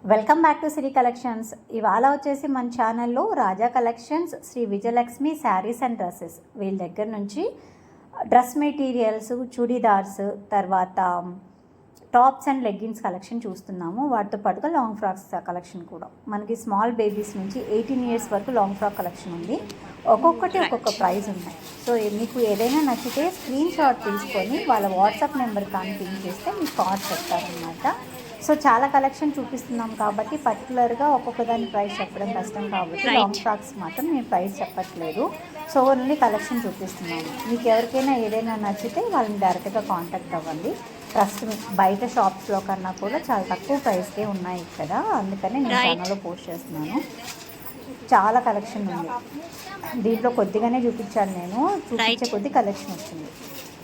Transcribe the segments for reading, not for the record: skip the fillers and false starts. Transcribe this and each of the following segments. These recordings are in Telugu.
Welcome back to Sri collections. ఇవాళ వచ్చేసి మన ఛానల్లో Raja collections, Shri Vijayalakshmi saris and dresses వీళ్ళ దగ్గర నుంచి డ్రెస్ మెటీరియల్స్, చుడీదార్స్, తర్వాత టాప్స్ అండ్ లెగ్గిన్స్ కలెక్షన్ చూస్తున్నాము. వాటితో పాటుగా లాంగ్ ఫ్రాక్స్ కలెక్షన్ కూడా మనకి స్మాల్ బేబీస్ నుంచి 18 ఇయర్స్ వరకు లాంగ్ ఫ్రాక్ కలెక్షన్ ఉంది. ఒక్కొక్కటి ఒక్కొక్క ప్రైస్ ఉన్నాయి. సో మీకు ఏదైనా నచ్చితే స్క్రీన్ షాట్ తీసుకొని వాళ్ళ వాట్సాప్ నెంబర్ కానీ పింక్ చేస్తే మీకు కాస్ట్ చెప్తారనమాట. సో చాలా కలెక్షన్ చూపిస్తున్నాం కాబట్టి పర్టికులర్గా ఒక్కొక్క దాని ప్రైస్ చెప్పడం కష్టం కాబట్టి లాంగ్ ఫ్రాక్స్ మాత్రం నేను ప్రైస్ చెప్పట్లేదు. సో ఓన్లీ కలెక్షన్ చూపిస్తున్నాను. మీకు ఎవరికైనా ఏదైనా నచ్చితే వాళ్ళని డైరెక్ట్గా కాంటాక్ట్ అవ్వండి. ట్రస్ట్ బయట షాప్స్లో కన్నా కూడా చాలా తక్కువ ప్రైస్కే ఉన్నాయి కదా, అందుకని నేను ఛానల్లో పోస్ట్ చేస్తున్నాను. చాలా కలెక్షన్ ఉంది. దీంట్లో కొద్దిగానే చూపించాను, నేను చూపించే కొద్ది కలెక్షన్ వచ్చింది.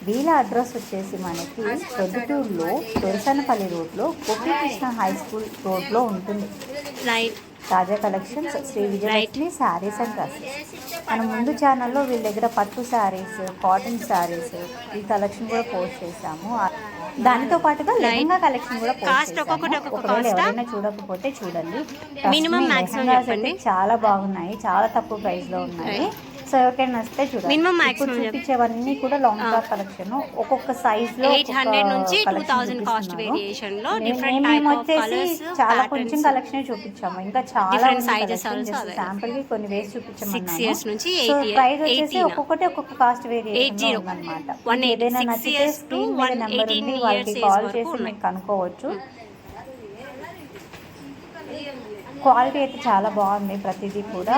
వీళ్ళ అడ్రస్ వచ్చేసి మనకి ప్రొద్దుటూరులో దొరసనపల్లి రోడ్లో గోపీకృష్ణ హై స్కూల్ రోడ్లో ఉంటుంది. తాజా collections Shri Vijayalakshmi saris and dresses. మనం ముందు ఛానల్లో వీళ్ళ దగ్గర పట్టు శారీస్, కాటన్ శారీస్ ఈ కలెక్షన్ కూడా పోస్ట్ చేసాము. దానితో పాటుగా లెహంగా కలెక్షన్ కూడా పోస్ట్ చేసాము. ఒకవేళ ఎవరైనా చూడకపోతే చూడండి. చాలా బాగున్నాయి, చాలా తక్కువ ప్రైస్లో ఉన్నాయి. సో ఎవరికైనా వస్తే చూడండి. చూపించేవన్నీ కూడా లాంగ్ ఫ్రాక్ కలెక్షన్ ఒక్కొక్క సైజ్ లో 800 నుంచి 2000 కాస్ట్ వేరియేషన్ లో డిఫరెంట్ టైప్ ఆఫ్ కలర్స్, చాలా కొంచెం కలెక్షన్ చూపించాము. ఇంకా చాలా సైజెస్ శాంపుల్ కి కొన్ని వేసి చూపించాము. 6 ఇయర్స్ నుంచి 8 ప్రైస్ వచ్చేసి ఒక్కొక్కటి ఒక్కొక్క కాస్ట్ వేరియేషన్ ఉందన్నమాట. ఏదైనా నచ్చితే స్క్రీన్ మీద నెంబర్ ఉంది, వాళ్ళకి కాల్ చేసి మీకు కనుక్కోవచ్చు. క్వాలిటీ అయితే చాలా బాగుంది. ప్రతిదీ కూడా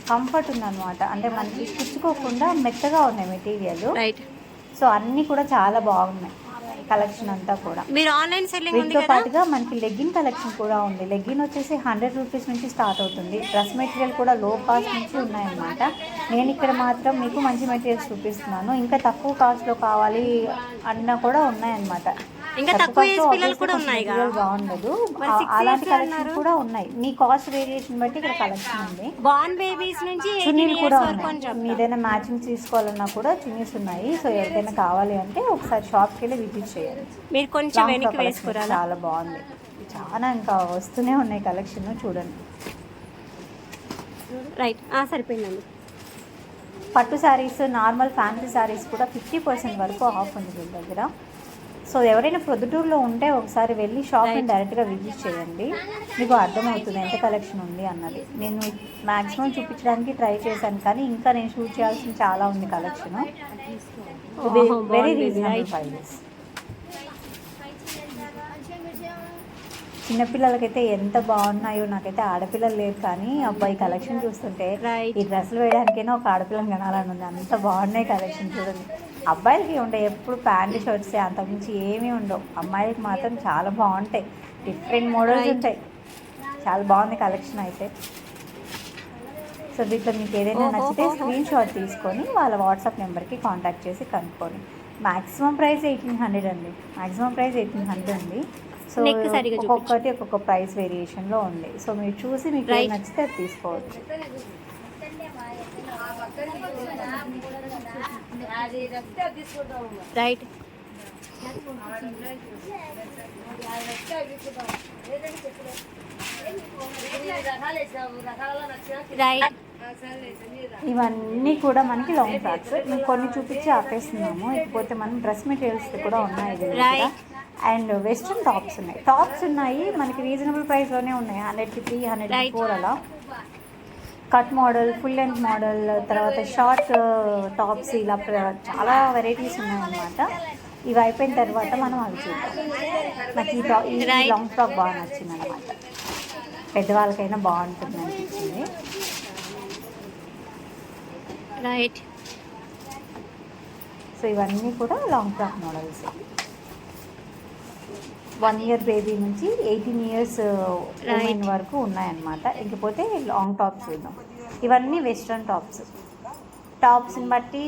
కంఫర్ట్ ఉందన్నమాట. అంటే మనకి పుచ్చుకోకుండా మెత్తగా ఉన్నాయి మెటీరియల్. సో అన్నీ కూడా చాలా బాగున్నాయి. కలెక్షన్ అంతా కూడా మీరు ఆన్లైన్ సెల్లింగ్ వీటితో పాటుగా మనకి లెగ్గిన్ కలెక్షన్ కూడా ఉంది. లెగ్గిన్ వచ్చేసి 100 రూపీస్ నుంచి స్టార్ట్ అవుతుంది. డ్రెస్ మెటీరియల్ కూడా లో కాస్ట్ నుంచి ఉన్నాయన్నమాట. నేను ఇక్కడ మాత్రం మీకు మంచి మెటీరియల్స్ చూపిస్తున్నాను. ఇంకా తక్కువ కాస్ట్లో కావాలి అన్నా కూడా ఉన్నాయన్నమాట. ఇంకా తక్కువ ఏజ్ పిల్లలు కూడా ఉన్నాయి కదా, బాగుండదు. అలాంటి కలెక్షన్ కూడా ఉన్నాయి. మీ కాస్ట్ వేరియేషన్ బట్టి ఇక్కడ కలెక్షన్ ఉంది. బార్న్ బేబీస్ నుంచి చున్నీలు కూడా ఉన్నాయి. ఏదైనా మ్యాచింగ్ తీసుకోవాలన్నా కూడా చున్నీస్ ఉన్నాయి. సో ఎవరికైనా కావాలి అంటే ఒకసారి షాప్కి వెళ్ళి విజిట్ చేయండి. మీరు కొంచెం వెనక్కి వేసుకోవాలి. చాలా బాగుంది. చాలా ఇంకా వస్తూనే ఉన్నాయి కలెక్షన్, చూడండి. రైట్, సరిపోయిందండి. పట్టు శారీస్, నార్మల్ ఫ్యాన్సీ శారీస్ కూడా 50% వరకు ఆఫ్ ఉంది వీళ్ళ దగ్గర. సో ఎవరైనా ప్రొద్దుటూరులో ఉంటే ఒకసారి వెళ్ళి షాప్ని డైరెక్ట్గా విజిట్ చేయండి. మీకు అర్థమవుతుంది ఎంత కలెక్షన్ ఉంది అన్నది. నేను మ్యాక్సిమం చూపించడానికి ట్రై చేశాను, కానీ ఇంకా నేను షూట్ చేయాల్సిన చాలా ఉంది కలెక్షన్. Very reasonable prices. చిన్నపిల్లలకైతే ఎంత బాగున్నాయో. నాకైతే ఆడపిల్లలు లేదు, కానీ అబ్బాయి కలెక్షన్ చూస్తుంటే ఈ డ్రెస్సులు వేయడానికైనా ఒక ఆడపిల్లని కనాలని ఉంది. అంత బాగున్నాయి కలెక్షన్, చూడండి. అబ్బాయిలకి ఉండే ఎప్పుడు ప్యాంటు షర్ట్స్, అంతకుమించి ఏమీ ఉండవు. అమ్మాయిలకి మాత్రం చాలా బాగుంటాయి. డిఫరెంట్ మోడల్స్ ఉంటాయి. చాలా బాగుంది కలెక్షన్ అయితే. సో దీంట్లో మీకు ఏదైనా నచ్చితే స్క్రీన్ షాట్ తీసుకొని వాళ్ళ వాట్సాప్ నెంబర్కి కాంటాక్ట్ చేసి కనుక్కోండి. మ్యాక్సిమం ప్రైస్ 1800 అండి. మ్యాక్సిమం ప్రైస్ 1800 ఉంది. సో ఒక్కొక్కటి ఒక్కొక్క ప్రైస్ వేరియేషన్లో ఉంది. సో మీరు చూసి మీకు ఏది నచ్చితే అది తీసుకోవచ్చు. రైట్, ఇవన్నీ కూడా మనకి లాంగ్ ఫ్రాక్స్. మేము కొన్ని చూపించి ఆపేస్తున్నాము. ఇకపోతే మనం డ్రెస్ మెటీరియల్స్ కూడా ఉన్నాయి. అండ్ వెస్ట్రన్ టాప్స్ ఉన్నాయి. టాప్స్ ఉన్నాయి మనకి రీజనబుల్ ప్రైస్లోనే ఉన్నాయి. 100కి 3, 100కి 4 అలా. Cut model, full length model, తర్వాత షార్ట్ టాప్స్, ఇలా చాలా వెరైటీస్ ఉన్నాయన్నమాట. ఇవి అయిపోయిన తర్వాత మనం అవి చూద్దాం. నాకు ఈ లాంగ్ ఫ్రాక్ బాగా నచ్చింది అనమాట. పెద్దవాళ్ళకైనా బాగుంటుంది అనిపించింది. రైట్. సో ఇవన్నీ కూడా long frock models. 1 year baby నుంచి 18 ఇయర్స్ ఉమెన్ వరకు ఉన్నాయన్నమాట. ఇంకపోతే లాంగ్ టాప్స్ చూద్దాం. ఇవన్నీ వెస్ట్రన్ టాప్స్. టాప్స్ని బట్టి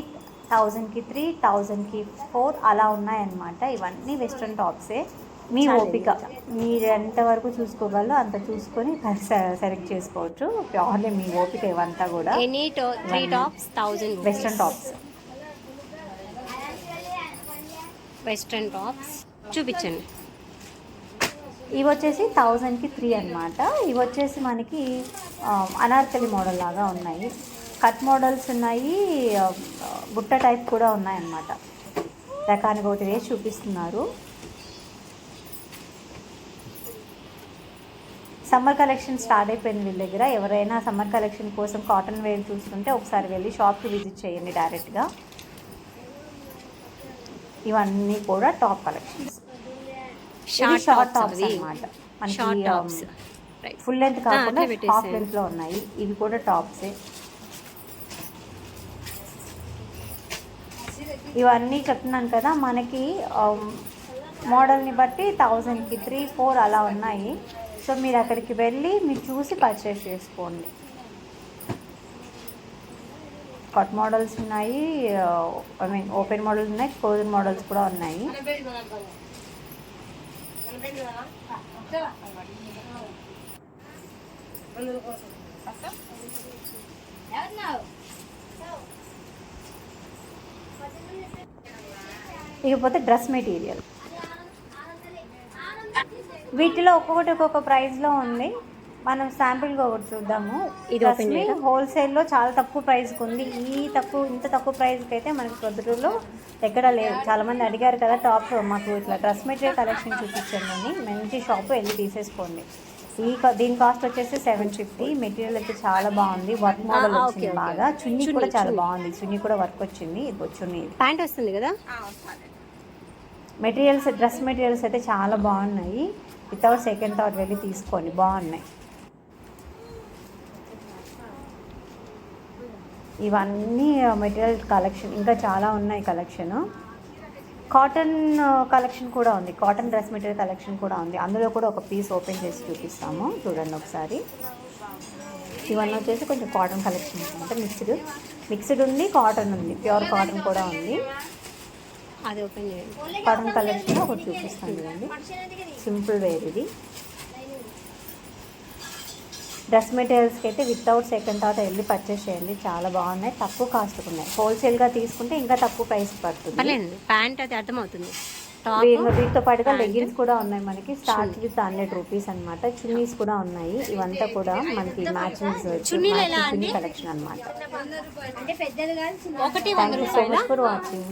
1000కి 3, 1000కి 4 అలా ఉన్నాయన్నమాట. ఇవన్నీ వెస్ట్రన్ టాప్సే. మీ ఓపిక, మీరు ఎంతవరకు చూసుకోగలరో అంత చూసుకొని సెలెక్ట్ చేసుకోవచ్చు. ప్యూర్లీ మీ ఓపిక ఇవంతా కూడా. Western tops. వెస్ట్రన్ టాప్స్ చూపించండి. ఇవి వచ్చేసి 1000కి 3 అనమాట. ఇవి వచ్చేసి మనకి అనార్కలి మోడల్ లాగా ఉన్నాయి. కట్ మోడల్స్ ఉన్నాయి, బుట్ట టైప్ కూడా ఉన్నాయన్నమాట. రకానికి ఒకటి వేసి చూపిస్తున్నారు. సమ్మర్ కలెక్షన్ స్టార్ట్ అయిపోయింది వీళ్ళ దగ్గర. ఎవరైనా సమ్మర్ కలెక్షన్ కోసం కాటన్ వేర్ చూస్తుంటే ఒకసారి వెళ్ళి షాప్కి విజిట్ చేయండి డైరెక్ట్గా. ఇవన్నీ కూడా టాప్ కలెక్షన్స్. షార్ట్ టాప్స్ అన్నమాట. మనకి ఫుల్ లెంత్ కాకుండా హాఫ్ లెంత్లో ఉన్నాయి. ఇవి కూడా టాప్సే. ఇవన్నీ చెప్తున్నాను కదా, మనకి మోడల్ని బట్టి 1000కి 3, 4 అలా ఉన్నాయి. సో మీరు అక్కడికి వెళ్ళి మీరు చూసి పర్చేస్ చేసుకోండి. కట్ మోడల్స్ ఉన్నాయి, ఐ మీన్ ఓపెన్ మోడల్స్ ఉన్నాయి, క్లోజ్డ్ మోడల్స్ కూడా ఉన్నాయి. ఇకపోతే డ్రెస్ మెటీరియల్. వీటిలో ఒక్కొక్క ప్రైస్లో ఉంది. మనం శాంపిల్గా ఒకటి చూద్దాము. ఇది హోల్సేల్లో చాలా తక్కువ ప్రైస్కి ఉంది. ఇంత తక్కువ ప్రైస్కి అయితే మనకి ప్రొద్దుటూరులో ఎక్కడ లేవు. చాలామంది అడిగారు కదా టాప్ మాకు ఇట్లా డ్రెస్ మెటీరియల్ కలెక్షన్ చూపించండి. మంచి షాప్ వెళ్ళి తీసేసుకోండి. దీని కాస్ట్ వచ్చేసి 750. మెటీరియల్ అయితే చాలా బాగుంది. వర్క్ మోడల్ వచ్చింది బాగా. చున్నీ కూడా చాలా బాగుంది. చున్నీ కూడా వర్క్ వచ్చింది. ఇది చున్నీ ప్యాంట్ వస్తుంది కదా. మెటీరియల్స్, డ్రెస్ మెటీరియల్స్ అయితే చాలా బాగున్నాయి. వితౌట్ సెకండ్ థాట్ వెళ్ళి తీసుకోండి, బాగున్నాయి. ఇవన్నీ మెటీరియల్ కలెక్షన్. ఇంకా చాలా ఉన్నాయి కలెక్షన్. కాటన్ కలెక్షన్ కూడా ఉంది. కాటన్ డ్రెస్ మెటీరియల్ కలెక్షన్ కూడా ఉంది. అందులో కూడా ఒక పీస్ ఓపెన్ చేసి చూపిస్తాము, చూడండి ఒకసారి. ఇవన్నీ వచ్చేసి కొంచెం కాటన్ కలెక్షన్ అనమాట. మిక్స్డ్ ఉంది, కాటన్ ఉంది, ప్యూర్ కాటన్ కూడా ఉంది. అది ఓపెన్ చేయండి. కాటన్ కలెక్షన్ ఒకటి చూపిస్తాను చూడండి. సింపుల్ వేర్ ఇది. డ్రెస్ మెటీరియల్స్కి అయితే వితౌట్ సెకండ్ థాట్ వెళ్ళి పర్చేస్ చేయండి. చాలా బాగున్నాయి, తక్కువ కాస్ట్కి ఉన్నాయి. హోల్సేల్గా తీసుకుంటే ఇంకా తక్కువ ప్రైస్ పడుతుంది. ప్యాంట్ అయితే అర్థమవుతుంది. వీటితో పాటుగా లెగ్గిన్స్ కూడా ఉన్నాయి మనకి. స్టార్ట్ విత్ 100 రూపీస్ అనమాట. చున్నీస్ కూడా ఉన్నాయి. ఇవంతా కూడా మనకి మ్యాచింగ్ చున్నీ కలెక్షన్ అనమాట. Thank you so much for watching.